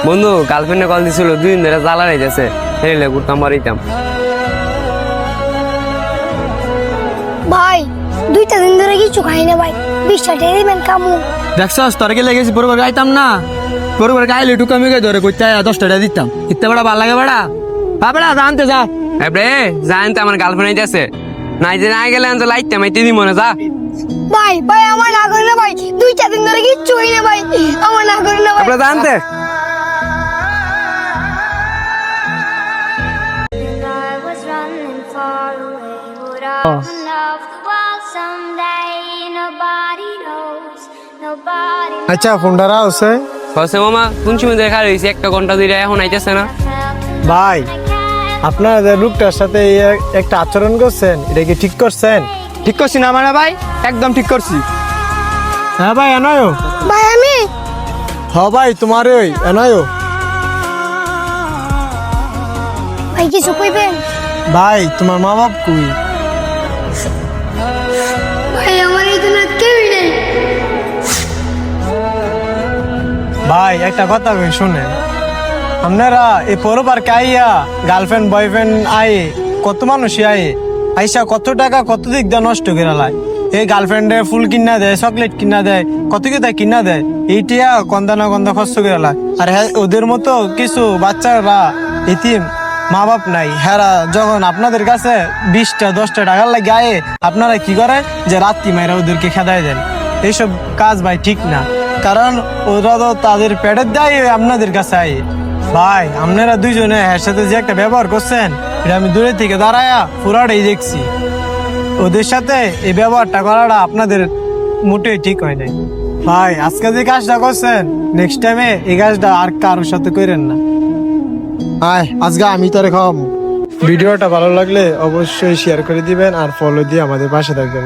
বন্ধু গার্লফ্রেন্ডে কল দিছিল 2 দিন ধরে জ্বালা রাইতেছে হেলে ঘুরতাম বাড়িতাম। ভাই 2টা দিন ধরে কিছু খাই না ভাই, 20টা টাকা দিবেন কামু। দেখছস তোর কে লেগেছি পরিবার গাইতাম না, পরিবার গাইলে একটু কমে গে ধরে কইতে 10 টাকা দিতাম। ইতে বড় ভালো লাগে বড়া বাবড়া জানতে যা এবারে জানতে আমার গার্লফ্রেন্ড আইতাছে, নাই যে না গেলে আমি তো লাইতে মাইতে দিব না। যা ভাই ভাই আমার না করে না ভাই, 2টা দিন ধরে কিছু হই না ভাই, আমার না করে না ভাই। আপনারা জানতে I was running far away. Would I open up the world someday? Nobody knows. Nobody knows. আচ্ছা ফোনটা আছে হসে মামা কোন সময় দেখা রয়েছে 1 ঘন্টা ধরে এখন আইতাছে না। ভাই, আপনারা যে লোকটার সাথে একটা আচরণ করছেন এটা কি ঠিক করছেন? ঠিক করছি না মানে ভাই, একদম ঠিক করছি। হ্যাঁ ভাই এনায়ো। ভাই আমি হ্যাঁ ভাই তোমার ওই এনায়ো। ভাই কিছু কইবেন? ভাই তোমার মা বাপ কই? ভাই আমার এই দুনিয়াতে কেউই নেই। ভাই একটা কথা কই শুনেন, আপনারা এই পরপারকে আইয়া গার্লফ্রেন্ড বয়ফ্রেন্ড আয়ে কত মানুষই আয়ে আইসা কত টাকা কত দিক দিয়ে নষ্ট করে লাই। এই গার্লফ্রেন্ডে ফুল কিনা দেয়, চকলেট কিনা দেয়, কত কিছু কিনা দেয়, এইটা গন্ধা না গন্ধা খরচ করে লাই। আর হ্যাঁ ওদের মতো কিছু বাচ্চারা এতিম মা বাপ নাই, হেরা যখন আপনাদের কাছে 20টা 10টা টাকার লাগে আয়ে আপনারা কি করেন যে রাত্রি মাইরা ওদেরকে খেদায় দেন। এইসব কাজ ভাই ঠিক না, কারণ ওরা তো তাদের পেটের দায় আপনাদের কাছে আয়ে। ভাই আপনারা দুইজনে এর সাথে যে একটা ব্যবহার করছেন এটা আমি দূরে থেকে দাঁড়ায়া পুরাটাই দেখছি। ওদের সাথে এই ব্যবহারটা করাটা আপনাদের মোটেই ঠিক হয় নাই। ভাই আজকে যে কাজটা করছেন নেক্সট টাইমে এই কাজটা আর কারোর সাথে করেন না। আজকে আমি তোরে খাওয়াবো। ভিডিওটা ভালো লাগলে অবশ্যই শেয়ার করে দিবেন আর ফলো দিয়ে আমাদের পাশে থাকবেন।